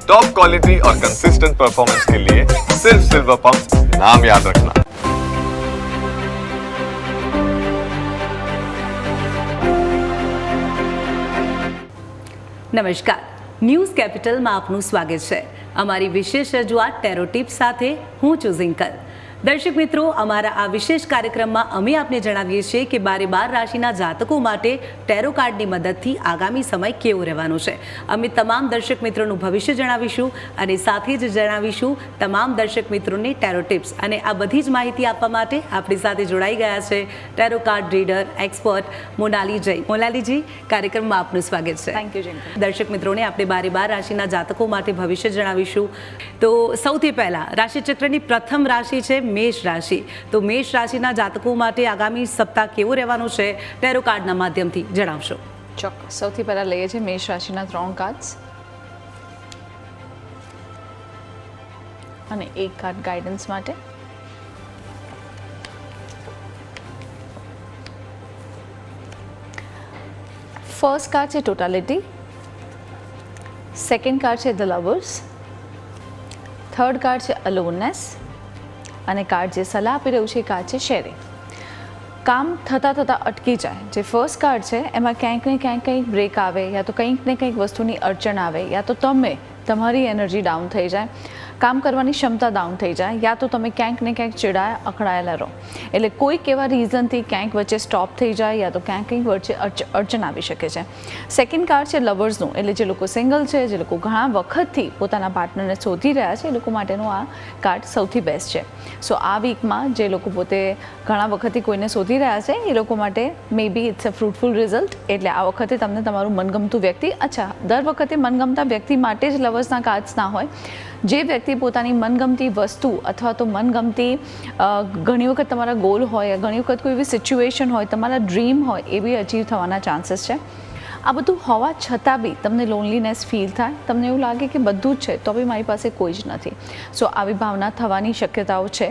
Top quality और consistent performance के लिए सिर्फ सिल्वर पंप नाम याद रखना। નમસ્કાર, ન્યૂઝ કેપિટલમાં આપનું સ્વાગત છે. અમારી વિશેષ રજૂઆત ટેરો ટિપ્સ સાથે હું છું ઝિંકલ. દર્શક મિત્રો, અમારા આ વિશેષ કાર્યક્રમમાં અમે આપને જણાવીએ છીએ કે 12 રાશિના જાતકો માટે ટેરો કાર્ડની મદદથી આગામી સમય કેવો રહેવાનો છે. અમે તમામ દર્શક મિત્રોનું ભવિષ્ય જણાવીશું અને સાથે જ જણાવીશું તમામ દર્શક મિત્રોને ટેરો ટિપ્સ. અને આ બધી જ માહિતી આપવા માટે આપણી સાથે જોડાઈ ગયા છે tarot card reader expert Monali Jain. મોનાલીજી, કાર્યક્રમમાં આપનું સ્વાગત છે. Thank you. દર્શક મિત્રોને આપણે 12 રાશિના જાતકો માટે ભવિષ્ય જણાવીશું. તો સૌથી પહેલા રાશિચક્રની પ્રથમ રાશિ છે મેષ રાશિ. તો મેષ રાશિના જાતકો માટે આગામી સપ્તાહ કેવો રહેવાનું છે ટેરો કાર્ડના માધ્યમથી જણાવશો. ચોક્કસ. સૌથી પહેલા લઈએ છીએ મેષ રાશિના 3 કાર્ડ્સ અને એક કાર્ડ ગાઈડન્સ માટે. ફર્સ્ટ કાર્ડ છે ટોટાલિટી, સેકન્ડ કાર્ડ છે ધ લવર્સ, થર્ડ કાર્ડ છે અલોનનેસ અને કાર્ડ જે સલાહ આપી રહ્યું છે એ કાર્ડ છે શેરિંગ. કામ થતાં અટકી જાય. જે ફર્સ્ટ કાર્ડ છે એમાં ક્યાંક ને ક્યાંક કંઈક બ્રેક આવે, યા તો કંઈક ને કંઈક વસ્તુની અડચણ આવે, યા તો તમારી એનર્જી ડાઉન થઈ જાય, કામ કરવાની ક્ષમતા ડાઉન થઈ જાય, યા તો તમે ક્યાંક ને ક્યાંક અકળાયેલા રહો. એટલે કોઈક એવા રીઝનથી ક્યાંક વચ્ચે સ્ટોપ થઈ જાય, યા તો ક્યાંક કંઈક વચ્ચે અડચણ આવી શકે છે. સેકન્ડ કાર્ડ છે લવર્સનું, એટલે જે લોકો સિંગલ છે, જે લોકો ઘણા વખતથી પોતાના પાર્ટનરને શોધી રહ્યા છે, એ લોકો માટેનું આ કાર્ડ સૌથી બેસ્ટ છે. સો આ વીકમાં જે લોકો પોતે ઘણા વખતથી કોઈને શોધી રહ્યા છે એ લોકો માટે મે બી ઇટ્સ અ ફ્રૂટફુલ રિઝલ્ટ. એટલે આ વખતે તમને તમારું મનગમતું વ્યક્તિ, દર વખતે મનગમતા વ્યક્તિ માટે જ લવર્સના કાર્ડ્સ ના હોય. જે વ્યક્તિ પોતાની મનગમતી વસ્તુ અથવા તો મનગમતી ઘણી વખત તમારા ગોલ હોય, ઘણી વખત કોઈ એવી સિચ્યુએશન હોય, તમારા ડ્રીમ હોય, એ બી અચીવ થવાના ચાન્સીસ છે. આ બધું હોવા છતાં બી તમને લોનલીનેસ ફીલ થાય, તમને એવું લાગે કે બધું જ છે તો બી મારી પાસે કોઈ જ નથી. સો આવી ભાવના થવાની શક્યતાઓ છે.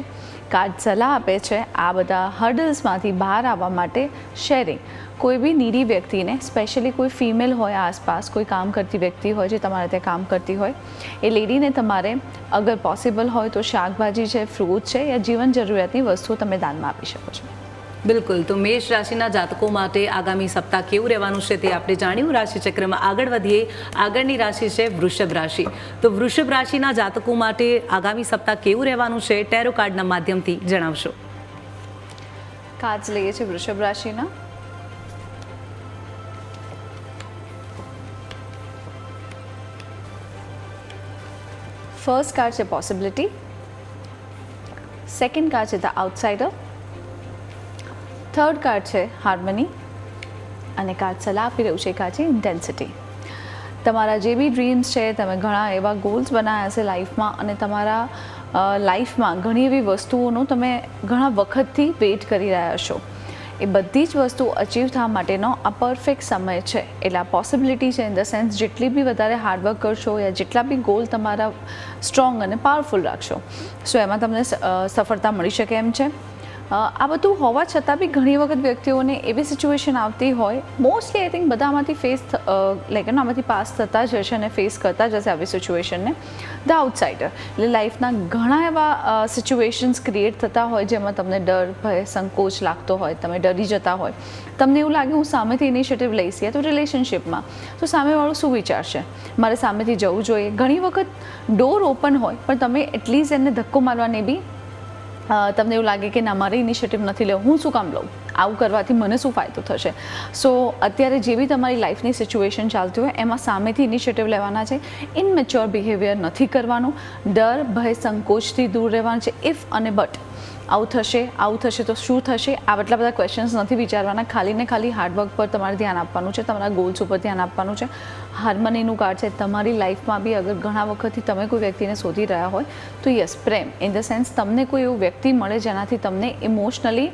કાર્ડ સલાહ આપે છે આ બધા હર્ડલ્સમાંથી બહાર આવવા માટે શેરિંગ. કોઈ બી નીડી વ્યક્તિને, સ્પેશિયલી કોઈ ફિમેલ હોય આસપાસ, કોઈ કામ કરતી વ્યક્તિ હોય જે તમારે ત્યાં કામ કરતી હોય, એ લેડીને તમારે અગર પોસિબલ હોય તો શાકભાજી છે, ફ્રૂટ છે યા જીવન જરૂરિયાતની વસ્તુઓ તમે દાનમાં આપી શકો છો. બિલકુલ. તો મેષ રાશિના જાતકો માટે આગામી સપ્તાહ કેવું રહેવાનું છે તે આપણે જાણ્યું. રાશિચક્રમાં આગળ વધીએ. આગળની રાશિ છે વૃષભ રાશિ. તો વૃષભ રાશિના જાતકો માટે આગામી સપ્તાહ કેવું રહેવાનું છે ટેરો કાર્ડના માધ્યમથી જણાવશો. કાર્ડ્સ લઈએ છીએ વૃષભ રાશિના. ફર્સ્ટ કાર્ડ છે પોસિબિલિટી, સેકન્ડ કાર્ડ છે ધ આઉટસાઇડર, થર્ડ કાર્ડ છે હાર્મની અને કાર્ડ સલાહ આપી રહ્યું છે કાર્ડ છે ઇન્ટેન્સિટી. તમારા જે બી ડ્રીમ્સ છે, તમે ઘણા એવા ગોલ્સ બનાવ્યા હશે લાઈફમાં અને તમારા લાઈફમાં ઘણી એવી વસ્તુઓનો તમે ઘણા વખતથી વેઇટ કરી રહ્યા છો, એ બધી જ વસ્તુ અચીવ થવા માટેનો આ પરફેક્ટ સમય છે. એટલે આ પોસિબિલિટી છે ઇન ધ સેન્સ જેટલી બી વધારે હાર્ડવર્ક કરશો યા જેટલા બી ગોલ તમારા સ્ટ્રોંગ અને પાવરફુલ રાખશો, સો એમાં તમને સફળતા મળી શકે એમ છે. આ બધું હોવા છતાં બી ઘણી વખત વ્યક્તિઓને એવી સિચ્યુએશન આવતી હોય, મોસ્ટલી આઈ થિંક બધા આમાંથી આમાંથી પાસ થતા જ હશે અને ફેસ કરતા જ હશે આવી સિચ્યુએશનને. ધ આઉટસાઇડર, એટલે લાઈફના ઘણા એવા સિચ્યુએશન્સ ક્રિએટ થતા હોય જેમાં તમને ડર, ભય, સંકોચ લાગતો હોય, તમે ડરી જતા હોય, તમને એવું લાગે હું સામેથી ઇનિશિયેટિવ લઈશ, યા તો રિલેશનશિપમાં તો સામેવાળું શું વિચારશે, મારે સામેથી જવું જોઈએ. ઘણી વખત ડોર ઓપન હોય પણ તમે એટલીસ્ટ એને ધક્કો મારવાને બી તમને એવું લાગે કે ના, મારે ઇનિશિયેટિવ નથી લેવું, હું શું કામ લઉં, આવું કરવાથી મને શું ફાયદો થશે. સો અત્યારે જે બી તમારી લાઈફની સિચ્યુએશન ચાલતી હોય એમાં સામેથી ઇનિશિયેટિવ લેવાના છે. ઇનમેચ્યોર બિહેવિયર નથી કરવાનું, ડર, ભય, સંકોચથી દૂર રહેવાનું છે. ઇફ અને બટ, આવું થશે તો શું થશે, આટલા બધા ક્વેશ્ચન્સ નથી વિચારવાના. ખાલી ને ખાલી હાર્ડવર્ક પર તમારે ધ્યાન આપવાનું છે, તમારા ગોલ્સ ઉપર ધ્યાન આપવાનું છે. હાર્મનીનું કાર્ડ છે. તમારી લાઈફમાં બી અગર ઘણા વખતથી તમે કોઈ વ્યક્તિને શોધી રહ્યા હોય તો yes, Prem in the sense તમને કોઈ એવું વ્યક્તિ મળે જેનાથી તમને ઇમોશનલી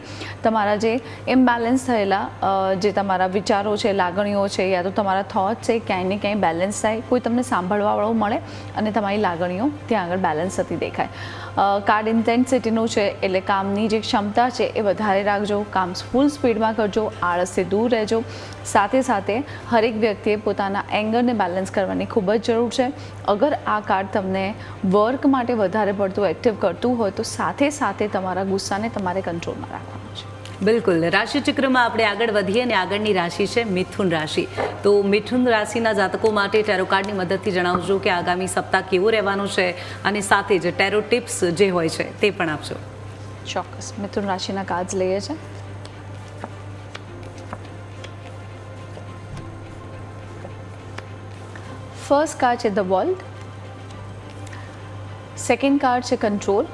તમારા જે ઇમ્બેલેન્સ થયેલા જે તમારા વિચારો છે, લાગણીઓ છે, યા તો તમારા થોટ છે, ક્યાંય ને ક્યાંય બેલેન્સ થાય, કોઈ તમને સાંભળવાવાળું મળે અને તમારી લાગણીઓ ત્યાં આગળ બેલેન્સ થતી દેખાય. કાર્ડ ઇન્ટેન્સિટીનું છે. એટલે કામની જે ક્ષમતા છે એ વધારે રાખજો, કામ ફૂલ સ્પીડમાં કરજો, આળસથી દૂર રહેજો. સાથે સાથે હરેક વ્યક્તિએ પોતાના એંગરને બેલેન્સ કરવાની ખૂબ જ જરૂર છે. અગર આ કાર્ડ તમને વર્ક માટે વધારે પડતું એક્ટિવ કરતું હોય તો સાથે સાથે તમારા ગુસ્સાને તમારે કંટ્રોલમાં રાખવાનો છે. બિલકુલ. રાશિચક્રમાં આપણે આગળ વધીએ અને આગળની રાશિ છે મિથુન રાશિ. તો મિથુન રાશિના જાતકો માટે ટેરો કાર્ડની મદદથી જણાવજો કે આગામી સપ્તાહ કેવું રહેવાનું છે અને સાથે જ ટેરો ટિપ્સ જે હોય છે તે પણ આપજો. ચોક્કસ. મિથુન રાશિના કાર્ડ્સ લઈએ છે. ફર્સ્ટ કાર્ડ છે ધ વર્લ્ડ. સેકન્ડ કાર્ડ છે control.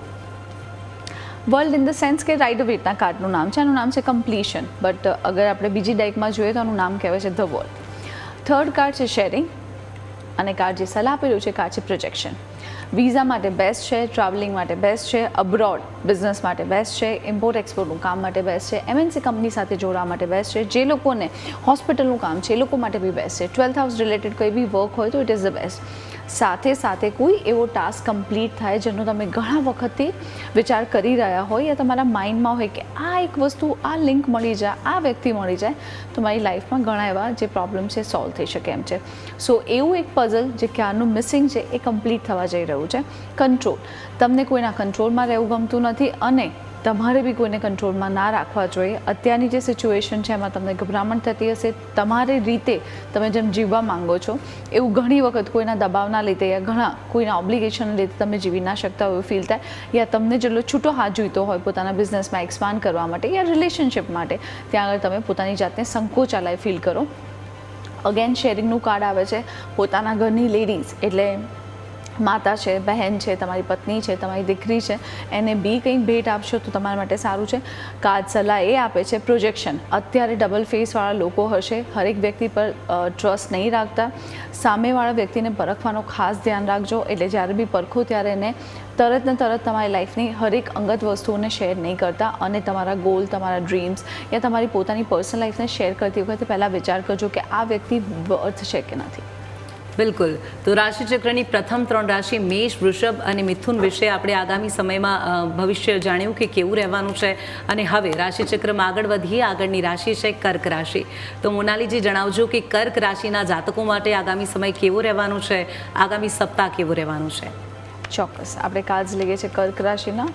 World in the sense કે રાઇડર વેટના કાર્ડનું નામ છે, આનું નામ છે કમ્પ્લીશન, બટ અગર આપણે બીજી ડેકમાં જોઈએ તો આનું નામ કહેવાય છે ધ વર્લ્ડ. થર્ડ કાર્ડ છે શેરિંગ અને કાર્ડ જે સલાહ આપેલું છે કાર્ડ છે પ્રોજેક્શન. વિઝા માટે બેસ્ટ છે, ટ્રાવેલિંગ માટે બેસ્ટ છે, અબ્રોડ બિઝનેસ માટે બેસ્ટ છે, ઇમ્પોર્ટ એક્સપોર્ટનું કામ માટે બેસ્ટ છે, MNC કંપની સાથે જોડવા માટે બેસ્ટ છે, જે લોકોને હોસ્પિટલનું કામ છે એ લોકો માટે બી બેસ્ટ છે, 12th હાઉસ રિલેટેડ કોઈ બી વર્ક હોય તો ઇટ ઇઝ ધ બેસ્ટ. સાથે સાથે કોઈ એવો ટાસ્ક કમ્પ્લીટ થાય જેનો તમે ઘણા વખતથી વિચાર કરી રહ્યા હોય યા તમારા માઇન્ડમાં હોય કે આ એક વસ્તુ, આ લિંક મળી જાય, આ વ્યક્તિ મળી જાય, તમારી લાઈફમાં ઘણા એવા જે પ્રોબ્લેમ છે સોલ્વ થઈ શકે એમ છે. સો એવું એક પઝલ જે ક્યારનું મિસિંગ છે એ કમ્પ્લીટ થવા જઈ રહ્યું છે. કંટ્રોલ. તમને કોઈના કંટ્રોલમાં રહેવું ગમતું નથી અને તમારે બી કોઈને કંટ્રોલમાં ના રાખવા જોઈએ. અત્યારની જે સિચ્યુએશન છે એમાં તમને ગભરામણ થતી હશે, તમારી રીતે તમે જેમ જીવવા માંગો છો એવું ઘણી વખત કોઈના દબાવના લીધે યા ઘણા કોઈના ઓબ્લિગેશનના લીધે તમે જીવી ના શકતા હોય એવું ફીલ થાય, યા તમને જેટલો છૂટો હાથ જોઈતો હોય પોતાના બિઝનેસમાં એક્સપાન્ડ કરવા માટે યા રિલેશનશિપ માટે, ત્યાં આગળ તમે પોતાની જાતને સંકોચાલાય ફીલ કરો. અગેન શેરિંગનું કાર્ડ આવે છે. પોતાના ઘરની લેડીઝ એટલે માતા છે, બહેન છે, તમારી પત્ની છે, તમારી દીકરી છે, એને બી કંઈક ભેટ આપશો તો તમારા માટે સારું છે. કાર્ડ સલાહ એ આપે છે પ્રોજેક્શન. અત્યારે ડબલ ફેસવાળા લોકો હશે, હરેક વ્યક્તિ પર ટ્રસ્ટ નહીં રાખતા, સામેવાળા વ્યક્તિને પરખવાનો ખાસ ધ્યાન રાખજો. એટલે જ્યારે બી પરખો ત્યારે એને તરત ને તરત તમારી લાઈફની હરેક અંગત વસ્તુઓને શેર નહીં કરતા અને તમારા ગોલ, તમારા ડ્રીમ્સ યા તમારી પોતાની પર્સનલ લાઈફને શેર કરતી વખતે પહેલાં વિચાર કરજો કે આ વ્યક્તિ વર્થ છે કે નથી. બિલકુલ. તો રાશિચક્રની પ્રથમ 3 રાશિ મેષ, વૃષભ અને મિથુન વિશે આપણે આગામી સમયમાં ભવિષ્ય જાણ્યું કે કેવું રહેવાનું છે. અને હવે રાશિચક્રમાં આગળ વધીએ. આગળની રાશિ છે કર્ક રાશિ. તો મોનાલીજી જણાવજો કે કર્ક રાશિના જાતકો માટે આગામી સમય કેવો રહેવાનું છે, આગામી સપ્તાહ કેવું રહેવાનું છે. ચોક્કસ. આપણે કાર્ડ્સ લઈએ છીએ કર્ક રાશિના,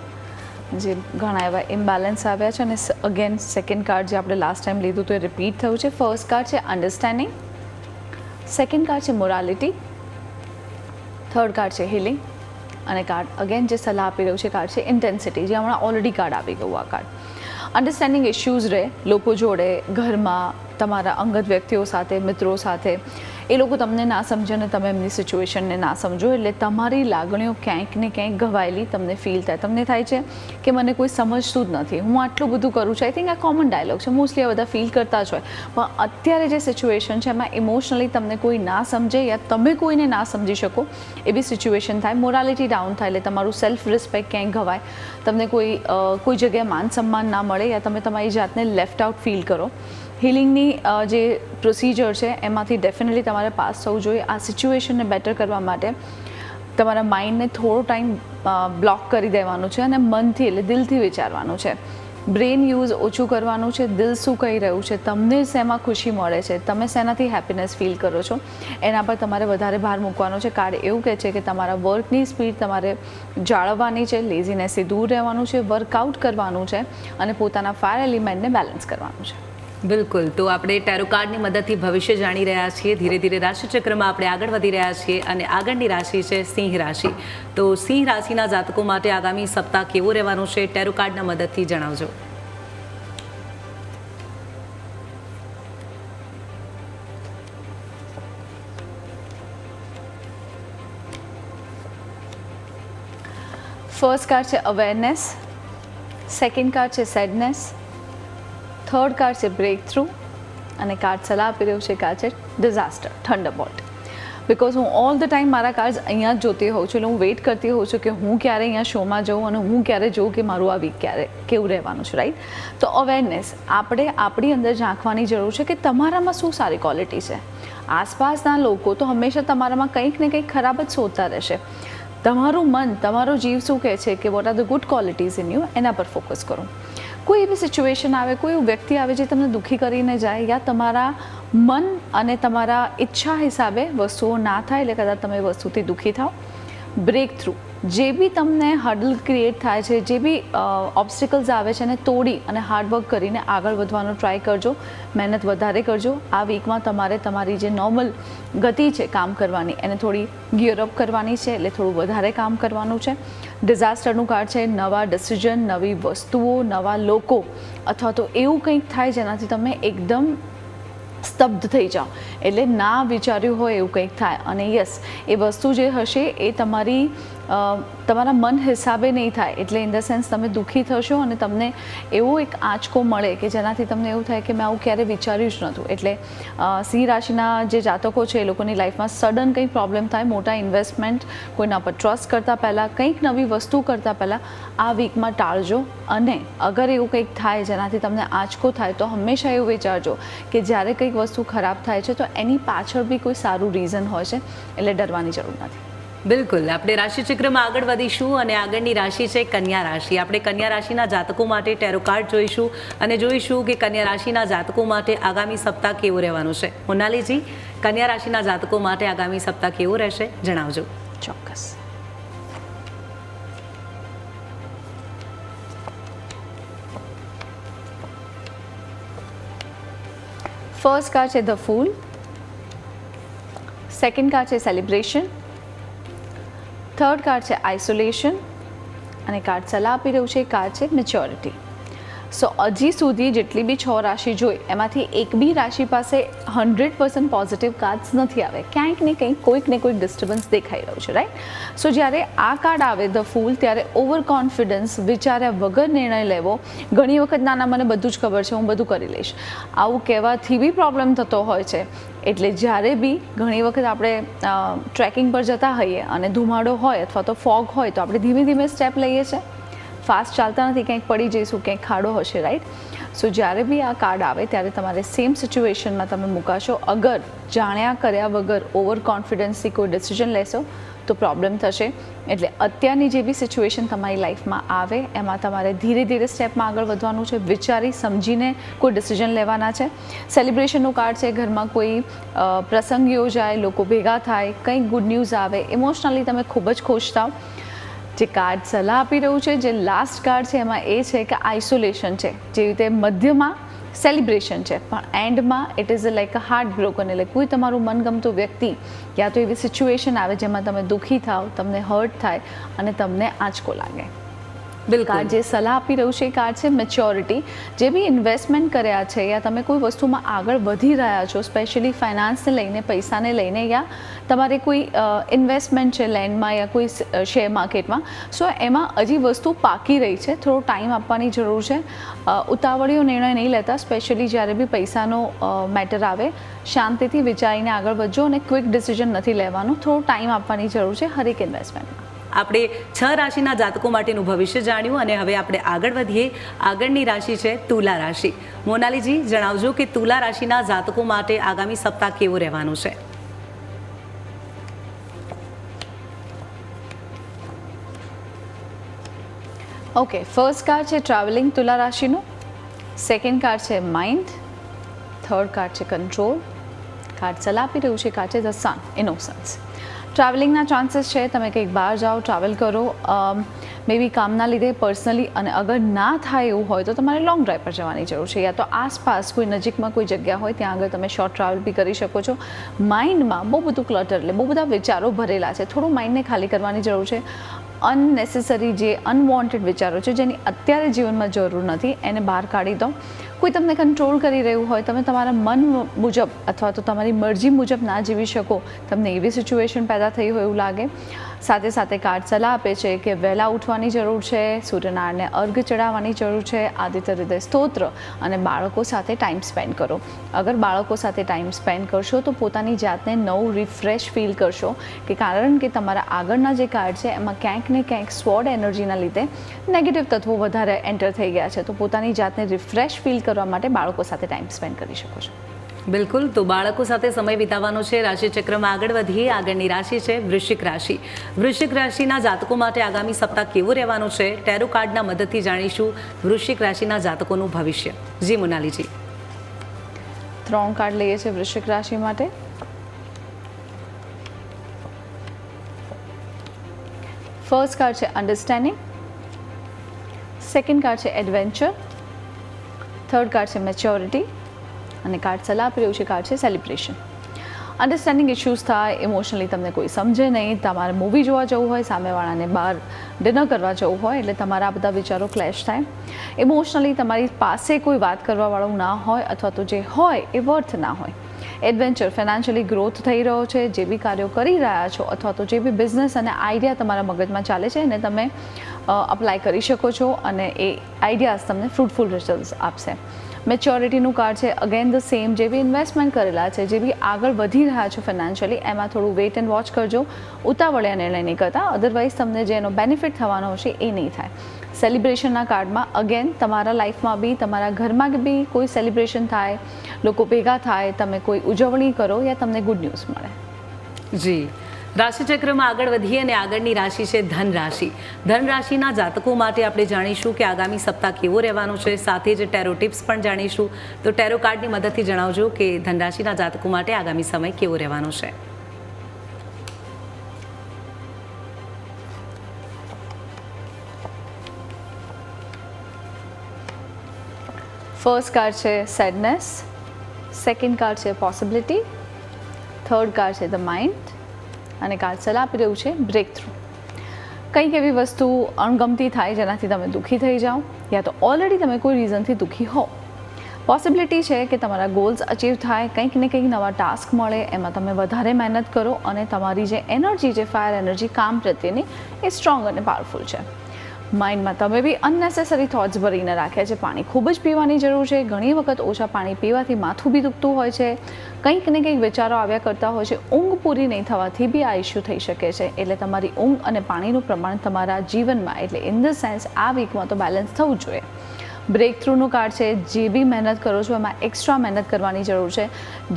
જે ઘણા એવા ઇમ્બેલેન્સ આવ્યા છે અને અગેન સેકન્ડ કાર્ડ જે આપણે લાસ્ટ ટાઈમ લીધું તો એ રિપીટ થયું છે. ફર્સ્ટ કાર્ડ છે અન્ડરસ્ટેન્ડિંગ, સેકન્ડ કાર્ડ છે મોરાલિટી, થર્ડ કાર્ડ છે હિલિંગ અને કાર્ડ અગેન જે સલાહ આપી રહ્યું છે કાર્ડ છે ઇન્ટેન્સિટી, જે હમણાં ઓલરેડી કાર્ડ આવી ગયું. આ કાર્ડ અન્ડરસ્ટેન્ડિંગ ઇશ્યુઝ રહે લોકો જોડે, ઘરમાં, તમારા અંગત વ્યક્તિઓ સાથે, મિત્રો સાથે, એ લોકો તમને ના સમજે અને તમે એમની સિચ્યુએશનને ના સમજો એટલે તમારી લાગણીઓ ક્યાંક ને ક્યાંક ઘવાયેલી તમને ફીલ થાય. તમને થાય છે કે મને કોઈ સમજતું જ નથી, હું આટલું બધું કરું છું. આઈ થિંક આ કોમન ડાયલોગ છે, મોસ્ટલી આ બધા ફીલ કરતા જ હોય. પણ અત્યારે જે સિચ્યુએશન છે એમાં ઇમોશનલી તમને કોઈ ના સમજે યા તમે કોઈને ના સમજી શકો એવી સિચ્યુએશન થાય. મોરાલિટી ડાઉન થાય એટલે તમારું સેલ્ફ રિસ્પેક્ટ ક્યાંય ઘવાય, તમને કોઈ જગ્યાએ માન સન્માન ના મળે યા તમે તમારી જાતને લેફ્ટ આઉટ ફીલ કરો. હિલિંગની જે પ્રોસિજર છે એમાંથી ડેફિનેટલી તમારે પાસ થવું જોઈએ. આ સિચ્યુએશનને બેટર કરવા માટે તમારા માઇન્ડને થોડો ટાઈમ બ્લોક કરી દેવાનું છે અને મનથી એટલે દિલથી વિચારવાનું છે. બ્રેન યુઝ ઓછું કરવાનું છે. દિલ શું કહી રહ્યું છે, તમને શેમાં ખુશી મળે છે, તમે શેનાથી હેપીનેસ ફીલ કરો છો, એના પર તમારે વધારે ભાર મૂકવાનો છે. કાર્ડ એવું કહે છે કે તમારા વર્કની સ્પીડ તમારે જાળવવાની છે, લેઝીનેસથી દૂર રહેવાનું છે, વર્કઆઉટ કરવાનું છે અને પોતાના ફાયર એલિમેન્ટને બેલેન્સ કરવાનું છે. બિલકુલ. તો આપણે ટેરો કાર્ડની મદદથી ભવિષ્ય જાણી રહ્યા છીએ. ધીરે ધીરે રાશિચક્રમાં આપણે આગળ વધી રહ્યા છીએ અને આગળની રાશિ છે સિંહ રાશિ. તો સિંહ રાશિના જાતકો માટે આગામી સપ્તાહ કેવો રહેવાનું છે, ટેરો કાર્ડના મદદથી જણાવજો. ફર્સ્ટ કાર્ડ છે અવેરનેસ, સેકન્ડ કાર્ડ છે સેડનેસ, થર્ડ કાર્ડ છે બ્રેક થ્રુ અને કાર્ડ સલાહ આપી રહ્યું છે કાર્ડ છે ડિઝાસ્ટર, થંડરબોલ્ટ. બિકોઝ હું ઓલ ધ ટાઈમ મારા કાર્ડ્સ અહીંયા જ જોતી હોઉં છું એટલે હું વેઇટ કરતી હોઉં છું કે હું ક્યારે અહીંયા શોમાં જાઉં અને હું ક્યારે જોઉં કે મારું આ વીક ક્યારે કેવું રહેવાનું છે, રાઈટ. તો અવેરનેસ આપણે આપણી અંદર ઝાંખવાની જરૂર છે કે તમારામાં શું સારી ક્વોલિટી છે. આસપાસના લોકો તો હંમેશા તમારામાં કંઈક ને કંઈક ખરાબ જ શોધતા રહેશે. તમારું મન, તમારો જીવ શું કહે છે કે what are the good qualities in you, એના પર ફોકસ કરો. કોઈ એવી સિચ્યુએશન આવે, કોઈ એવું વ્યક્તિ આવે જે તમને દુઃખી કરીને જાય, યા તમારા મન અને તમારા ઈચ્છા હિસાબે વસ્તુઓ ના થાય એટલે કદાચ તમે એ વસ્તુથી દુઃખી થાઓ. બ્રેક થ્રુ, જે બી તમને હર્ડલ ક્રિએટ થાય છે, જે બી ઓબ્સ્ટિકલ્સ આવે છે એને તોડી અને હાર્ડવર્ક કરીને આગળ વધવાનો ટ્રાય કરજો, મહેનત વધારે કરજો. આ વીકમાં તમારે તમારી જે નોર્મલ ગતિ છે કામ કરવાની એને થોડી ગિયરઅપ કરવાની છે, એટલે થોડું વધારે કામ કરવાનું છે. ડિઝાસ્ટરનું કાર્ડ છે, નવા ડિસિઝન, નવી વસ્તુઓ, નવા લોકો, અથવા તો એવું કંઈક થાય જેનાથી તમે એકદમ સ્તબ્ધ થઈ જાઓ, એટલે ના વિચાર્યું હોય એવું કંઈક થાય. અને યસ, એ વસ્તુ જે હશે એ તમારા મન હિસાબે નહીં થાય, એટલે ઇન ધ સેન્સ તમે દુઃખી થશો અને તમને એવો એક આંચકો મળે કે જેનાથી તમને એવું થાય કે મેં આવું ક્યારે વિચાર્યું જ નહોતું. એટલે સિંહ રાશિના જે જાતકો છે એ લોકોની લાઈફમાં સડન કંઈક પ્રોબ્લેમ થાય, મોટા ઇન્વેસ્ટમેન્ટ, કોઈના પર ટ્રસ્ટ કરતાં પહેલાં, કંઈક નવી વસ્તુ કરતાં પહેલાં આ વીકમાં ટાળજો. અને અગર એવું કંઈક થાય જેનાથી તમને આંચકો થાય તો હંમેશા એવું વિચારજો કે જ્યારે કંઈક વસ્તુ ખરાબ થાય છે તો એની પાછળ બી કોઈ સારું રીઝન હોય છે, એટલે ડરવાની જરૂર નથી. બિલકુલ. આપણે રાશિચક્રમાં આગળ વધીશું અને આગળની રાશિ છે કન્યા રાશિ. આપણે કન્યા રાશિના જાતકો માટે ટેરો કાર્ડ જોઈશું અને જોઈશું કે કન્યા રાશિના જાતકો માટે આગામી સપ્તાહ કેવું રહેવાનું છે. મોનાલીજી, કન્યા રાશિના જાતકો માટે આગામી સપ્તાહ કેવું રહેશે જણાવજો. ચોક્કસ. ફર્સ્ટ કાર્ડ છે ધ ફૂલ, સેકન્ડ કાર્ડ છે સેલિબ્રેશન, થર્ડ કાર્ડ છે આઇસોલેશન અને કાર્ડ સલાહ આપી રહ્યું છે કાર્ડ છે મેચ્યોરિટી. સો હજી સુધી જેટલી બી 6 રાશિ જોઈ એમાંથી એક બી રાશિ પાસે 100% પોઝિટિવ કાર્ડ્સ નથી આવે, ક્યાંક ને કંઈક કોઈક ને કોઈક ડિસ્ટર્બન્સ દેખાઈ રહ્યું છે, રાઈટ. સો જ્યારે આ કાર્ડ આવે ધ ફૂલ, ત્યારે ઓવર કોન્ફિડન્સ, વિચાર્યા વગર નિર્ણય લેવો, ઘણી વખત નાના મને બધું જ ખબર છે, હું બધું કરી લઈશ, આવું કહેવાથી બી પ્રોબ્લેમ થતો હોય છે. એટલે જ્યારે બી ઘણી વખત આપણે ટ્રેકિંગ પર જતા હોઈએ અને ધુમાડો હોય અથવા તો ફોગ હોય તો આપણે ધીમે ધીમે સ્ટેપ લઈએ છીએ, ફાસ્ટ ચાલતા નથી, ક્યાંક પડી જઈશું, ક્યાંક ખાડો હશે, રાઈટ. સો જ્યારે બી આ કાર્ડ આવે ત્યારે તમારે સેમ સિચ્યુએશનમાં તમે મુકાશો. અગર જાણ્યા કર્યા વગર ઓવર કોન્ફિડન્સથી કોઈ ડિસિઝન લેશો તો પ્રોબ્લેમ થશે. એટલે અત્યારની જે બી સિચ્યુએશન તમારી લાઈફમાં આવે એમાં તમારે ધીરે ધીરે સ્ટેપમાં આગળ વધવાનું છે, વિચારી સમજીને કોઈ ડિસિઝન લેવાના છે. સેલિબ્રેશનનું કાર્ડ છે, ઘરમાં કોઈ પ્રસંગ યોજાય, લોકો ભેગા થાય, કંઈક ગુડ ન્યૂઝ આવે, ઇમોશનલી તમે ખૂબ જ ખુશ થાવ. જે કાર્ડ સલાહ આપી રહ્યું છે, જે લાસ્ટ કાર્ડ છે એમાં એ છે કે આઇસોલેશન છે. જેવી રીતે મધ્યમાં સેલિબ્રેશન છે પણ એન્ડમાં it is like a heart broken, એટલે કોઈ તમારું મનગમતું વ્યક્તિ યા તો એવી સિચ્યુએશન આવે જેમાં તમે દુઃખી થાવ, તમને હર્ટ થાય અને તમને આંચકો લાગે. કાર્ડ જે સલાહ આપી રહ્યું છે એ કાર્ડ છે મેચ્યોરિટી. જે બી ઇન્વેસ્ટમેન્ટ કર્યા છે યા તમે કોઈ વસ્તુમાં આગળ વધી રહ્યા છો, સ્પેશિયલી ફાઇનાન્સને લઈને, પૈસાને લઈને, યા તમારે કોઈ ઇન્વેસ્ટમેન્ટ છે લેન્ડમાં યા કોઈ શેર માર્કેટમાં, સો એમાં હજી વસ્તુ પાકી રહી છે, થોડો ટાઈમ આપવાની જરૂર છે. ઉતાવળીયો નિર્ણય નહીં લેતા, સ્પેશિયલી જ્યારે બી પૈસાનો મેટર આવે, શાંતિથી વિચારીને આગળ વધજો અને ક્વિક ડિસિઝન નથી લેવાનું, થોડો ટાઈમ આપવાની જરૂર છે હરેક ઇન્વેસ્ટમેન્ટમાં. આપણે 6 રાશિના જાતકો માટેનું ભવિષ્ય જાણ્યું અને હવે આપણે આગળ વધીએ. આગળની રાશિ છે તુલા રાશિ. મોનાલીજી, જણાવજો કે તુલા રાશિના જાતકો માટે આગામી સપ્તાહ કેવું રહેવાનું છે. ઓકે, ફર્સ્ટ કાર્ડ છે ટ્રાવેલિંગ તુલા રાશિનું, સેકન્ડ કાર્ડ છે માઇન્ડ, થર્ડ કાર્ડ છે કંટ્રોલ. કાર્ડ સલાહ આપી રહ્યું છે કાર્ડ છે ધ સન, ઇનોસન્સ. ટ્રાવેલિંગના ચાન્સીસ છે, તમે કંઈક બહાર જાઓ, ટ્રાવેલ કરો, મે બી કામના લીધે, પર્સનલી. અને અગર ના થાય એવું હોય તો તમારે લોંગ ડ્રાઈવ પર જવાની જરૂર છે, યા તો આસપાસ કોઈ નજીકમાં કોઈ જગ્યા હોય ત્યાં આગળ તમે શોર્ટ ટ્રાવેલ બી કરી શકો છો. માઇન્ડમાં બહુ બધું ક્લટર, એટલે બહુ બધા વિચારો ભરેલા છે, થોડું માઇન્ડને ખાલી કરવાની જરૂર છે. અનનેસેસરી જે અનવોન્ટેડ વિચારો છે જેની અત્યારે જીવનમાં જરૂર નથી એને બહાર કાઢી દો. કોઈ તમને કંટ્રોલ કરી રહ્યું હોય, તમે તમારા મન મુજબ અથવા તો તમારી મરજી મુજબ ના જીવી શકો, તમને એવી સિચ્યુએશન પેદા થઈ હોય એવું લાગે. સાથે સાથે કાર્ડ સલાહ આપે છે કે વહેલા ઉઠવાની જરૂર છે, સૂર્યનારાયણને અર્ઘ ચડાવવાની જરૂર છે, આદિત્ય હૃદય સ્તોત્ર અને બાળકો સાથે ટાઈમ સ્પેન્ડ કરો. અગર બાળકો સાથે ટાઈમ સ્પેન્ડ કરશો તો પોતાની જાતને નવું રિફ્રેશ ફીલ કરશો, કે કારણ કે તમારા આગળના જે કાર્ડ છે એમાં ક્યાંક ને ક્યાંક સ્વોર્ડ એનર્જીના લીધે નેગેટિવ તત્વો વધારે એન્ટર થઈ ગયા છે, તો પોતાની જાતને રિફ્રેશ ફીલ કરવા માટે બાળકો સાથે ટાઈમ સ્પેન્ડ કરી શકો છો. બિલકુલ, તો બાળકો સાથે સમય વિતાવવાનો છે. રાશિચક્રમાં આગળ વધીએ. આગળની રાશિ છે વૃશ્ચિક રાશિ. વૃશ્ચિક રાશિના જાતકો માટે આગામી સપ્તાહ કેવું રહેવાનું છે, ટેરો કાર્ડના મદદથી જાણીશું વૃશ્ચિક રાશિના જાતકોનું ભવિષ્ય. જી મોનાલીજી. 3 કાર્ડ લઈએ છીએ વૃશ્ચિક રાશિ માટે. ફર્સ્ટ કાર્ડ છે અન્ડરસ્ટેન્ડિંગ, સેકન્ડ કાર્ડ છે એડવેન્ચર, થર્ડ કાર્ડ છે મેચ્યોરિટી અને કાર્ડ સલાહ આપી રહ્યું છે કાર્ડ છે સેલિબ્રેશન. અન્ડરસ્ટેન્ડિંગ ઇશ્યુઝ થાય, ઇમોશનલી તમને કોઈ સમજે નહીં, તમારે મૂવી જોવા જવું હોય, સામેવાળાને બહાર ડિનર કરવા જવું હોય એટલે તમારા આ બધા વિચારો ક્લેશ થાય. ઇમોશનલી તમારી પાસે કોઈ વાત કરવાવાળું ના હોય અથવા તો જે હોય એ વર્થ ના હોય. એડવેન્ચર, ફાઇનાન્શિયલી ગ્રોથ થઈ રહ્યો છે, જે બી કાર્યો કરી રહ્યા છો અથવા તો જે બી બિઝનેસ અને આઈડિયા તમારા મગજમાં ચાલે છે એને તમે અપ્લાય કરી શકો છો અને એ આઈડિયાઝ તમને ફ્રૂટફુલ રિઝલ્ટ્સ આપશે. મેચ્યોરિટીનું કાર્ડ છે અગેન ધ સેમ, જે બી ઇન્વેસ્ટમેન્ટ કરેલા છે, જે બી આગળ વધી રહ્યા છો ફાઇનાન્શિયલી, એમાં થોડું વેઇટ એન્ડ વોચ કરજો, ઉતાવળિયા નિર્ણય નહીં કરતા, અદરવાઇઝ તમને જે એનો બેનિફિટ થવાનો હશે એ નહીં થાય. સેલિબ્રેશનના કાર્ડમાં અગેન તમારા લાઈફમાં બી તમારા ઘરમાં બી કોઈ સેલિબ્રેશન થાય, લોકો ભેગા થાય, તમે કોઈ ઉજવણી કરો યા તમને ગુડ ન્યૂઝ મળે. જી, રાશિચક્રમાં આગળ વધીએ અને આગળની રાશિ છે ધન રાશિ. ધન રાશિના જાતકો માટે આપણે જાણીશું કે આગામી સપ્તાહ કેવો રહેવાનું છે, સાથે જ ટેરો ટિપ્સ પણ જાણીશું. તો ટેરો કાર્ડની મદદથી જણાવજો કે ધન રાશિના જાતકો માટે આગામી સમય કેવો રહેવાનો છે. ફર્સ્ટ કાર્ડ છે સેડનેસ, સેકન્ડ કાર્ડ છે પોસિબિલિટી, થર્ડ કાર્ડ છે ધ માઇન્ડ અને કાર્ડ સલાહ આપી રહ્યું છે બ્રેક થ્રુ. કંઈક એવી વસ્તુ અણગમતી થાય જેનાથી તમે દુઃખી થઈ જાઓ યા તો ઓલરેડી તમે કોઈ રીઝનથી દુઃખી હો. પોસિબિલિટી છે કે તમારા ગોલ્સ અચીવ થાય, કંઈક ને કંઈક નવા ટાસ્ક મળે, એમાં તમે વધારે મહેનત કરો અને તમારી જે એનર્જી છે ફાયર એનર્જી કામ પ્રત્યેની એ સ્ટ્રોંગ અને પાવરફુલ છે. માઇન્ડમાં તમે બી અનનેસેસરી થોટ્સ ભરીને રાખ્યા છે, પાણી ખૂબ જ પીવાની જરૂર છે. ઘણી વખત ઓછા પાણી પીવાથી માથું બી દુખતું હોય છે, કંઈક ને કંઈક વિચારો આવ્યા કરતા હોય છે, ઊંઘ પૂરી નહીં થવાથી બી આ ઇસ્યુ થઈ શકે છે. એટલે તમારી ઊંઘ અને પાણીનું પ્રમાણ તમારા જીવનમાં એટલે ઇન ધ સેન્સ આ વીકમાં તો બેલેન્સ થવું જોઈએ. બ્રેક થ્રુનું કાર્ડ છે, જે બી મહેનત કરો છો એમાં એક્સ્ટ્રા મહેનત કરવાની જરૂર છે.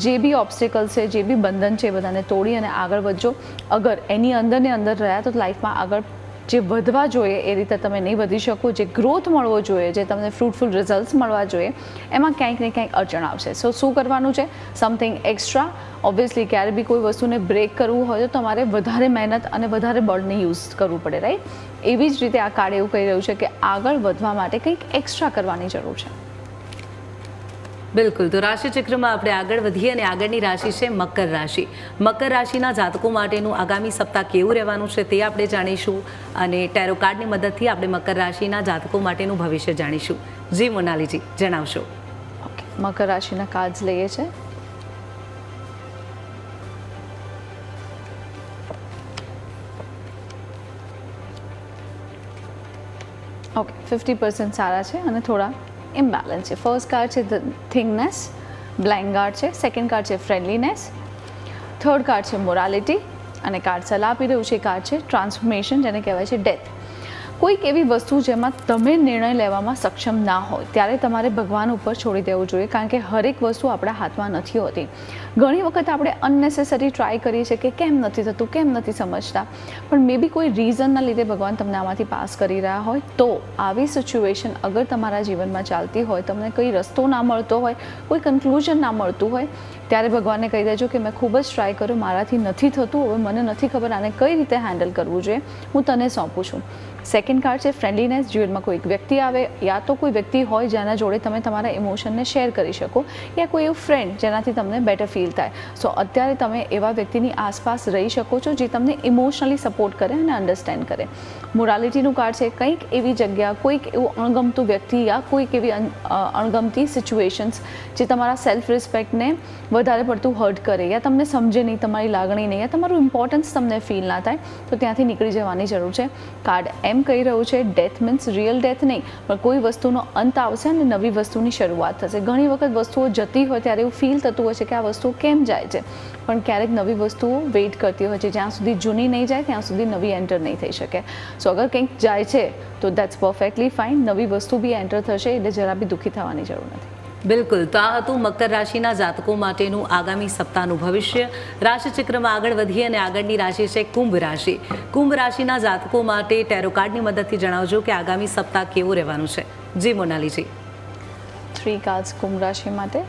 જે બી ઓબ્સ્ટિકલ્સ છે, જે બી બંધન છે એ બધાને તોડી અને આગળ વધજો. અગર એની અંદર ને અંદર રહ્યા તો લાઈફમાં આગળ જે વધવા જોઈએ એ રીતે તમે નહીં વધી શકો, જે ગ્રોથ મળવો જોઈએ, જે તમને ફ્રૂટફુલ રિઝલ્ટ્સ મળવા જોઈએ એમાં ક્યાંક ને ક્યાંક અડચણ આવશે. સો શું કરવાનું છે? Something extra. ઓબ્વિયસલી ક્યારે બી કોઈ વસ્તુને બ્રેક કરવું હોય તો તમારે વધારે મહેનત અને વધારે બળને યુઝ કરવું પડે, રાઈટ? એવી જ રીતે આ કાર્ડ એવું કહી રહ્યું છે કે આગળ વધવા માટે કંઈક એક્સ્ટ્રા કરવાની જરૂર છે. બિલકુલ, તો રાશિચક્રમાં આપણે આગળ વધીએ અને આગળની રાશિ છે મકર રાશિ. મકર રાશિના જાતકો માટેનું આગામી સપ્તાહ કેવું રહેવાનું છે તે આપણે જાણીશું અને ટેરો કાર્ડની મદદથી આપણે મકર રાશિના જાતકો માટેનું ભવિષ્ય જાણીશું. જી મોનાલીજી, જણાવશો. ઓકે, મકર રાશિના કાર્ડ્સ લઈએ છે. ઓકે, 50% સારા છે અને થોડા ઇમ્બેલેન્સ છે. ફર્સ્ટ કાર્ડ છે થિંગનેસ, બ્લાઇન્ડ કાર્ડ છે, સેકન્ડ કાર્ડ છે ફ્રેન્ડલીનેસ, થર્ડ કાર્ડ છે મોરાલિટી અને કાર્ડ સલાહ આપી રહ્યું છે કાર્ડ છે ટ્રાન્સફોર્મેશન, જેને કહેવાય છે ડેથ. કોઈક એવી વસ્તુ જેમાં તમે નિર્ણય લેવામાં સક્ષમ ના હોય ત્યારે તમારે ભગવાન ઉપર છોડી દેવું જોઈએ, કારણ કે હરેક વસ્તુ આપણા હાથમાં નથી હોતી. ઘણી વખત આપણે અનનેસેસરી ટ્રાય કરીએ છીએ કે કેમ નથી થતું, કેમ નથી સમજતા, પણ મે બી કોઈ રીઝનના લીધે ભગવાન તમને આમાંથી પાસ કરી રહ્યા હોય. તો આવી સિચ્યુએશન અગર તમારા જીવનમાં ચાલતી હોય, તમને કોઈ રસ્તો ના મળતો હોય, કોઈ કન્ક્લુઝન ના મળતું હોય, ત્યારે ભગવાનને કહી દેજો કે મેં ખૂબ જ ટ્રાય કર્યો, મારાથી નથી થતું, હવે મને નથી ખબર આને કઈ રીતે હેન્ડલ કરવું જોઈએ, હું તને સોંપું છું. સેકન્ડ કાર્ડ છે ફ્રેન્ડલીનેસ. જીવનમાં કોઈ એક વ્યક્તિ આવે યા તો કોઈ વ્યક્તિ હોય જેના જોડે તમે તમારા ઇમોશનને શેર કરી શકો, યા કોઈ એવું ફ્રેન્ડ જેનાથી તમને બેટર ફીલ થાય. સો અત્યારે તમે એવા વ્યક્તિની આસપાસ રહી શકો છો જે તમને ઇમોશનલી સપોર્ટ કરે અને અન્ડરસ્ટેન્ડ કરે. મોરાલિટીનું કાર્ડ છે કંઈક એવી જગ્યા, કોઈક એવું અણગમતું વ્યક્તિ યા કોઈક એવી અણગમતી સિચ્યુએશન્સ જે તમારા સેલ્ફ રિસ્પેક્ટને વધારે પડતું હર્ટ કરે યા તમને સમજે નહીં, તમારી લાગણી નહીં, યા તમારું ઇમ્પોર્ટન્સ તમને ફીલ ના થાય, તો ત્યાંથી નીકળી જવાની જરૂર છે. કાર્ડ એમ કહી રહ્યું છે ડેથ મીન્સ રિયલ ડેથ નહીં, પણ કોઈ વસ્તુનો અંત આવશે અને નવી વસ્તુની શરૂઆત થશે. ઘણી વખત વસ્તુઓ જતી હોય ત્યારે એવું ફીલ થતું હોય છે કે આ વસ્તુ કેમ જાય છે, પણ ક્યારેક નવી વસ્તુઓ વેઇટ કરતી હોય છે. જ્યાં સુધી જૂની નહીં જાય ત્યાં સુધી નવી એન્ટર નહીં થઈ શકે. સો અગર કંઈક જાય છે તો દેટ્સ પરફેક્ટલી ફાઇન, નવી વસ્તુ બી એન્ટર થશે એટલે જરા બી દુઃખી થવાની જરૂર નથી. બિલકુલ, તો આ હતું મકર રાશિના જાતકો માટેનું આગામી સપ્તાહનું ભવિષ્ય. રાશિચક્રમાં આગળ વધીએ અને આગળની રાશિ છે કુંભ રાશિ. કુંભ રાશિના જાતકો માટે ટેરો કાર્ડની મદદથી જણાવજો કે આગામી સપ્તાહ કેવું રહેવાનું છે. જી મોનાલીજી. 3 કાર્ડ્સ કુંભ રાશિ માટે.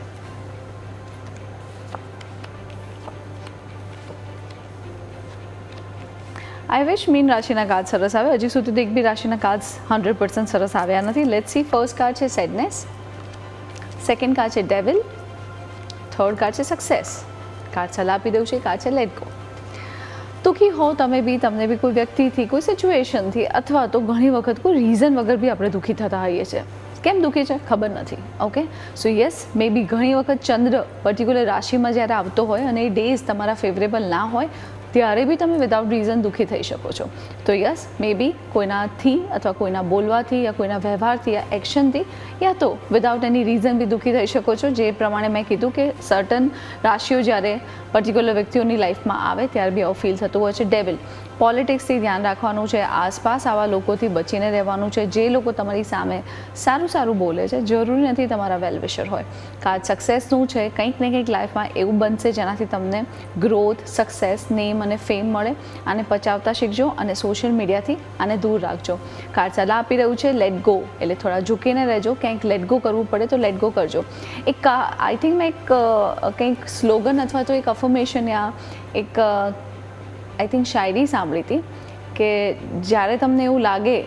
આઈ વિશ મીન રાશિના કાર્ડ સરસ આવે. હજી સુધી તો એક બી રાશિના કાર્ડ્સ 100% સરસ આવ્યા નથી. Let's see. ફર્સ્ટ કાર્ડ છે સેડનેસ, સેકન્ડ કાર્ડ છે ડેવિલ, થર્ડ કાર્ડ છે સક્સેસ. કાર્ડ સલાહ આપી દઉં છે. કાર્ડ છે લેટ ગો. દુઃખી હો તમે બી, તમને બી કોઈ વ્યક્તિથી, કોઈ સિચ્યુએશનથી, અથવા તો ઘણી વખત કોઈ રીઝન વગર બી આપણે દુઃખી થતા હોઈએ છીએ. કેમ દુઃખી છે ખબર નથી. ઓકે, સો યસ, મે બી ઘણી વખત ચંદ્ર પર્ટિક્યુલર રાશિમાં જ્યારે આવતો હોય અને એ ડેઝ તમારા ફેવરેબલ ના હોય ત્યારે બી તમે વિધાઉટ રીઝન દુઃખી થઈ શકો છો. તો યસ, મે બી કોઈનાથી અથવા કોઈના બોલવાથી યા કોઈના વ્યવહારથી યા એક્શનથી યા તો વિધાઉટ એની રીઝન બી દુઃખી થઈ શકો છો. જે પ્રમાણે મેં કીધું કે સર્ટન રાશિઓ જ્યારે પર્ટિક્યુલર વ્યક્તિઓની લાઈફમાં આવે ત્યારે બી આવું ફીલ થતું હોય છે. ડેવિલ, પોલિટિક્સથી ધ્યાન રાખવાનું છે. આસપાસ આવા લોકોથી બચીને રહેવાનું છે જે લોકો તમારી સામે સારું સારું બોલે છે. જરૂરી નથી તમારા વેલવિશર હોય. કાર્ડ સક્સેસનું છે. કંઈક ને કંઈક લાઈફમાં એવું બનશે જેનાથી તમને ગ્રોથ, સક્સેસ, નેમ અને ફેમ મળે. આને પચાવતા શીખજો અને સોશિયલ મીડિયાથી આને દૂર રાખજો. કાર્ડ સલાહ આપી રહ્યું છે લેટ ગો, એટલે થોડા ઝૂકીને રહેજો. ક્યાંક લેટ ગો કરવું પડે તો લેટ ગો કરજો. એક આઈ થિંક મેં કંઈક સ્લોગન અથવા તો એક અફર્મેશન યા એક આઈ થિંક શાયરી સાંભળી હતી કે જ્યારે તમને એવું લાગે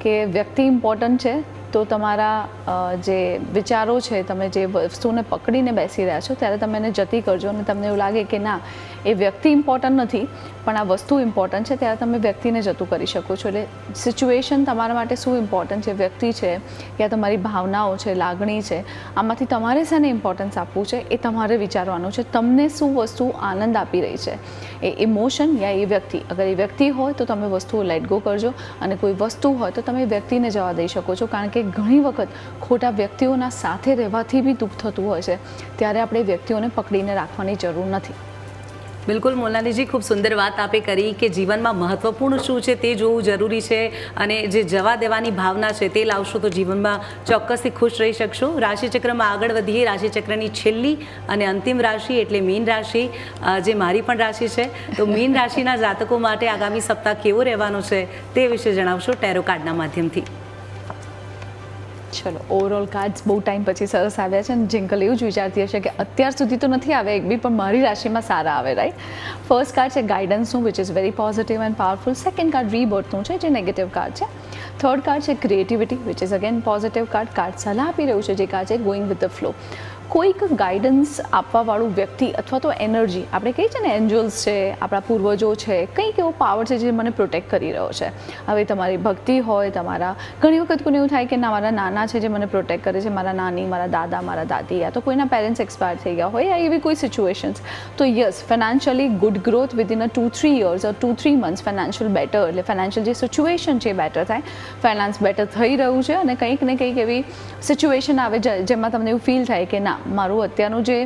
કે વ્યક્તિ ઇમ્પોર્ટન્ટ છે તો તમારા જે વિચારો છે, તમે જે વસ્તુને પકડીને બેસી રહ્યા છો ત્યારે તમે એને જતી કરજો. અને તમને એવું લાગે કે ના, એ વ્યક્તિ ઇમ્પોર્ટન્ટ નથી પણ આ વસ્તુ ઇમ્પોર્ટન્ટ છે, ત્યારે તમે વ્યક્તિને જતું કરી શકો છો. એટલે સિચ્યુએશન તમારા માટે શું ઇમ્પોર્ટન્ટ છે, વ્યક્તિ છે યા તમારી ભાવનાઓ છે, લાગણી છે, આમાંથી તમારે શાને ઇમ્પોર્ટન્સ આપવું છે એ તમારે વિચારવાનું છે. તમને શું વસ્તુ આનંદ આપી રહી છે, એ ઇમોશન યા એ વ્યક્તિ. અગર એ વ્યક્તિ હોય તો તમે વસ્તુઓ લેટ ગો કરજો અને કોઈ વસ્તુ હોય તો તમે વ્યક્તિને જવા દઈ શકો છો. કારણ કે ઘણી વખત ખોટા વ્યક્તિઓના સાથે રહેવાથી બી દુઃખ થતું હોય છે, ત્યારે આપણે વ્યક્તિઓને પકડીને રાખવાની જરૂર નથી. બિલકુલ મોનાલીજી, ખૂબ સુંદર વાત આપે કરી કે જીવનમાં મહત્વપૂર્ણ શું છે તે જોવું જરૂરી છે અને જે જવા દેવાની ભાવના છે તે લાવશો તો જીવનમાં ચોક્કસથી ખુશ રહી શકશો. રાશિચક્રમાં આગળ વધીએ. રાશિચક્રની છેલ્લી અને અંતિમ રાશિ એટલે મીન રાશિ, જે મારી પણ રાશિ છે. તો મીન રાશિના જાતકો માટે આગામી સપ્તાહ કેવો રહેવાનો છે તે વિશે જણાવશો ટેરો કાર્ડના માધ્યમથી. ચલો, ઓવરઓલ કાર્ડ્સ બહુ ટાઈમ પછી સરસ આવ્યા છે અને જિંકલ એવું જ વિચારતી હશે કે અત્યાર સુધી તો નથી આવ્યા એક બી, પણ મારી રાશિમાં સારા આવે. રાઈટ. ફર્સ્ટ કાર્ડ છે ગાઈડન્સનું, which is very positive and powerful. Second card રીબર્થનું છે, જે નેગેટિવ કાર્ડ છે. થર્ડ કાર્ડ છે creativity, which is again positive card. Card સલાહ આપી રહ્યું છે, જે કાર્ડ છે ગોઈંગ વિથ ધ ફ્લો. કોઈક ગાઈડન્સ આપવાવાળું વ્યક્તિ અથવા તો એનર્જી, આપણે કહીએ છીએ ને એન્જલ્સ છે, આપણા પૂર્વજો છે, કંઈક એવો પાવર છે જે મને પ્રોટેક્ટ કરી રહ્યો છે. હવે તમારી ભક્તિ હોય, તમારા ઘણી વખત કોઈને એવું થાય કે ના, મારા નાના છે જે મને પ્રોટેક્ટ કરે છે, મારા નાની, મારા દાદા, મારા દાદી, યા તો કોઈના પેરેન્ટ્સ એક્સપાયર થઈ ગયા હોય યા એવી કોઈ સિચ્યુએશન્સ. તો yes, financially good growth within a 2-3 years or 2-3 months financial better, એટલે ફાઇનાન્શિયલ જે સિચ્યુએશન છે એ બેટર થાય. ફાઇનાન્સ બેટર થઈ રહ્યું છે અને કંઈક ને કંઈક એવી સિચ્યુએશન આવે જેમાં તમને એવું ફીલ થાય કે ના, મારું અત્યારનું જે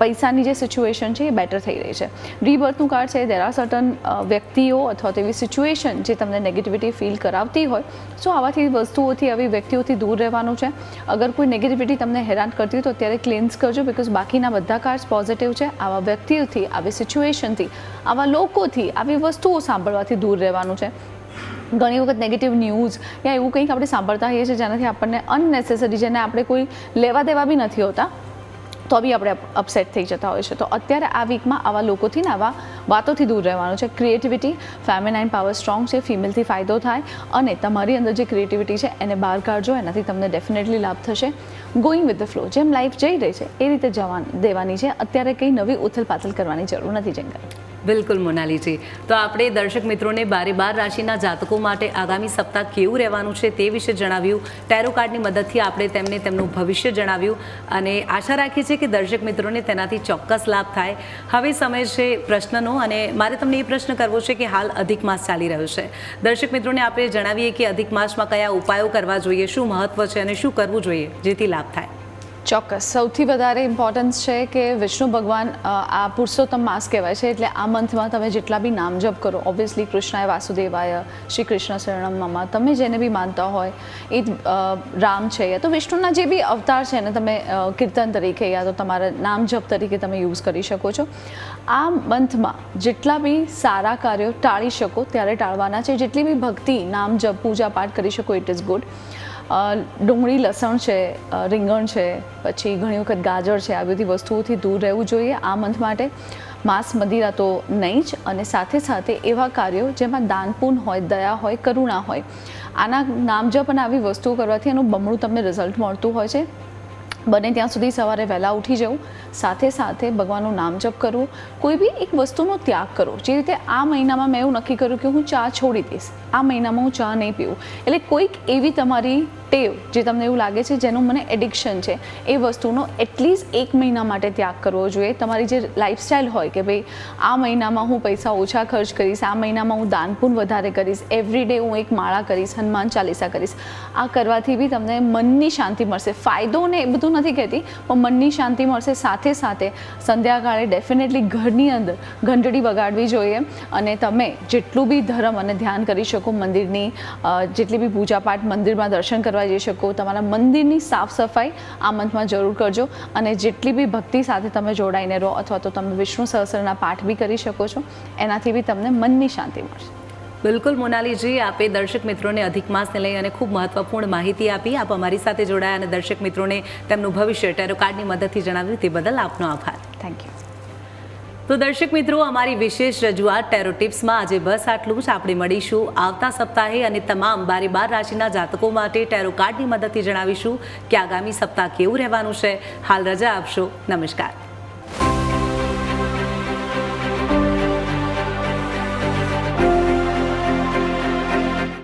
પૈસાની જે સિચ્યુએશન છે એ બેટર થઈ રહી છે. રીબર્થનું કાર્ડ છે. દેર આર સર્ટન વ્યક્તિઓ અથવા તો એવી સિચ્યુએશન જે તમને નેગેટિવિટી ફીલ કરાવતી હોય, સો આવાથી વસ્તુઓથી, આવી વ્યક્તિઓથી દૂર રહેવાનું છે. અગર કોઈ નેગેટિવિટી તમને હેરાન કરતી હોય તો અત્યારે ક્લિન્સ કરજો, બિકોઝ બાકીના બધા કાર્ડ્સ પોઝિટિવ છે. આવા વ્યક્તિઓથી, આવી સિચ્યુએશનથી, આવા લોકોથી, આવી વસ્તુઓ સાંભળવાથી દૂર રહેવાનું છે. ઘણી વખત નેગેટિવ ન્યૂઝ યા એવું કંઈક આપણે સાંભળતા હોઈએ છીએ જેનાથી આપણને અનનેસેસરી, જેને આપણે કોઈ લેવા દેવા બી નથી હોતા તો બી આપણે અપસેટ થઈ જતા હોય છે. તો અત્યારે આ વીકમાં આવા લોકોથી ને આવા વાતોથી દૂર રહેવાનું છે. ક્રિએટિવિટી, ફેમિનાઇન પાવર સ્ટ્રોંગ છે, ફિમેલથી ફાયદો થાય અને તમારી અંદર જે ક્રિએટિવિટી છે એને બહાર કાઢજો, એનાથી તમને ડેફિનેટલી લાભ થશે. ગોઈંગ વિથ ધ ફ્લો, જેમ લાઈફ જઈ રહી છે એ રીતે જવા દેવાની છે. અત્યારે કંઈ નવી ઉથલપાથલ કરવાની જરૂર નથી. જંગલ બિલકુલ મોનાલીજી, તો આપણે દર્શક મિત્રોને 12 રાશિના જાતકો માટે આગામી સપ્તાહ કેવું રહેવાનું છે તે વિશે જણાવ્યું. ટેરો કાર્ડની મદદથી આપણે તેમને તેમનું ભવિષ્ય જણાવ્યું અને આશા રાખીએ છીએ કે દર્શક મિત્રોને તેનાથી ચોક્કસ લાભ થાય. હવે સમય છે પ્રશ્નનો અને મારે તમને એ પ્રશ્ન કરવો છે કે હાલ અધિક માસ ચાલી રહ્યો છે. દર્શક મિત્રોને આપણે જણાવીએ કે અધિક માસમાં કયા ઉપાયો કરવા જોઈએ, શું મહત્વ છે અને શું કરવું જોઈએ જેથી લાભ થાય. ચોક્કસ સૌથી વધારે ઇમ્પોર્ટન્સ છે કે વિષ્ણુ ભગવાન આ પુરુષોત્તમ માસ કહેવાય છે, એટલે આ મંથમાં તમે જેટલા બી નામ જપ કરો, ઓબ્વિયસલી કૃષ્ણાય વાસુદેવાય, શ્રી કૃષ્ણ શરણમ મમ, તમે જેને બી માનતા હોય એ રામ છે યા તો વિષ્ણુના જે બી અવતાર છે ને તમે કીર્તન તરીકે યા તો તમારા નામ જપ તરીકે તમે યુઝ કરી શકો છો. આ મંથમાં જેટલા બી સારા કાર્યો ટાળી શકો ત્યારે ટાળવાના છે. જેટલી બી ભક્તિ નામ જપ પૂજા પાઠ કરી શકો ઇટ ઇઝ ગુડ. ડુંગળી લસણ છે, રીંગણ છે, પછી ઘણી વખત ગાજર છે, આ બધી વસ્તુઓથી દૂર રહેવું જોઈએ આ મંથ માટે. માંસ મદિરા તો નહીં જ, અને સાથે સાથે એવા કાર્યો જેમાં દાન પુણ્ય હોય, દયા હોય, કરુણા હોય, આના નામ જપ અને આવી વસ્તુઓ કરવાથી એનું બમણું તમને રિઝલ્ટ મળતું હોય છે. બને ત્યાં સુધી સવારે વહેલા ઉઠી જવું, સાથે સાથે ભગવાનનું નામ જપ કરવું, કોઈ બી એક વસ્તુનો ત્યાગ કરવો. જે રીતે આ મહિનામાં મેં એવું નક્કી કર્યું કે હું ચા છોડી દઈશ, આ મહિનામાં હું ચા નહીં પીવું. એટલે કોઈક એવી તમારી ટેવ જે તમને એવું લાગે છે જેનું મને એડિક્શન છે, એ વસ્તુનો એટલીસ્ટ 1 મહિના માટે ત્યાગ કરવો જોઈએ. તમારી જે લાઈફસ્ટાઈલ હોય કે ભાઈ આ મહિનામાં હું પૈસા ઓછા ખર્ચ કરીશ, આ મહિનામાં હું દાન પુણ્ય વધારે કરીશ, એવરીડે હું એક માળા કરીશ, હનુમાન ચાલીસા કરીશ, આ કરવાથી બી તમને મનની શાંતિ મળશે. ફાયદો ને એ બધું નથી કહેતી, પણ મનની શાંતિ મળશે. સાથે સાથે સંધ્યાકાળે ડેફિનેટલી ઘરની અંદર ઘંટડી વગાડવી જોઈએ, અને તમે જેટલું બી ધર્મ અને ધ્યાન કરી શકો, મંદિરની જેટલી બી પૂજા પાઠ મંદિરમાં દર્શન કરવા જઈ શકો, તમારા મંદિરની સાફ સફાઈ આ મંથમાં જરૂર કરજો. અને જેટલી બી ભક્તિ સાથે તમે જોડાઈને રહો, અથવા તો તમે વિષ્ણુ સહસ્ત્રના પાઠ બી કરી શકો છો, એનાથી બી તમને મનની શાંતિ મળશે. બિલકુલ મોનાલીજી, આપે દર્શક મિત્રોને અધિક માસને લઈ અને ખૂબ મહત્વપૂર્ણ માહિતી આપી. આપ અમારી સાથે જોડાયા અને દર્શક મિત્રોને તેમનું ભવિષ્ય ટેરો કાર્ડની મદદથી જણાવ્યું, તે બદલ આપનો આભાર. Thank you. તો દર્શક મિત્રો, અમારી વિશેષ રજૂઆત ટેરો ટિપ્સમાં આજે બસ આટલું જ. આપણે મળીશું આવતા સપ્તાહે અને તમામ 12 રાશિના જાતકો માટે ટેરો કાર્ડની મદદથી જણાવીશું કે આગામી સપ્તાહ કેવું રહેવાનું છે. હાલ રજા આપશો. નમસ્કાર.